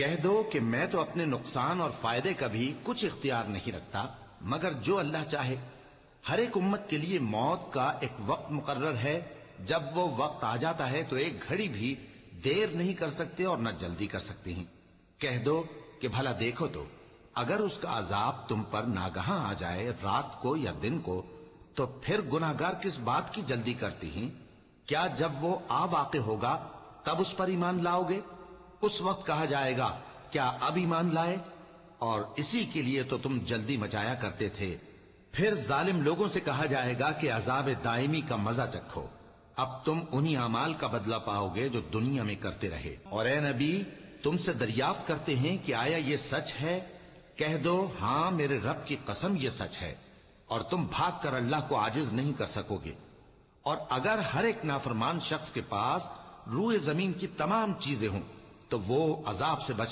کہہ دو کہ میں تو اپنے نقصان اور فائدے کا بھی کچھ اختیار نہیں رکھتا مگر جو اللہ چاہے. ہر ایک امت کے لیے موت کا ایک وقت مقرر ہے. جب وہ وقت آ جاتا ہے تو ایک گھڑی بھی دیر نہیں کر سکتے اور نہ جلدی کر سکتے ہیں. کہہ دو کہ بھلا دیکھو تو اگر اس کا عذاب تم پر ناگہاں آ جائے رات کو یا دن کو تو پھر گناہگار کس بات کی جلدی کرتی ہیں؟ کیا جب وہ آ واقع ہوگا تب اس پر ایمان لاؤ گے؟ اس وقت کہا جائے گا کیا اب ایمان لائے؟ اور اسی کے لیے تو تم جلدی مچایا کرتے تھے. پھر ظالم لوگوں سے کہا جائے گا کہ عذاب دائمی کا مزہ چکھو. اب تم انہی اعمال کا بدلہ پاؤ گے جو دنیا میں کرتے رہے. اور اے نبی تم سے دریافت کرتے ہیں کہ آیا یہ سچ ہے؟ کہہ دو ہاں میرے رب کی قسم یہ سچ ہے. اور تم بھاگ کر اللہ کو عاجز نہیں کر سکو گے. اور اگر ہر ایک نافرمان شخص کے پاس روئے زمین کی تمام چیزیں ہوں تو وہ عذاب سے بچ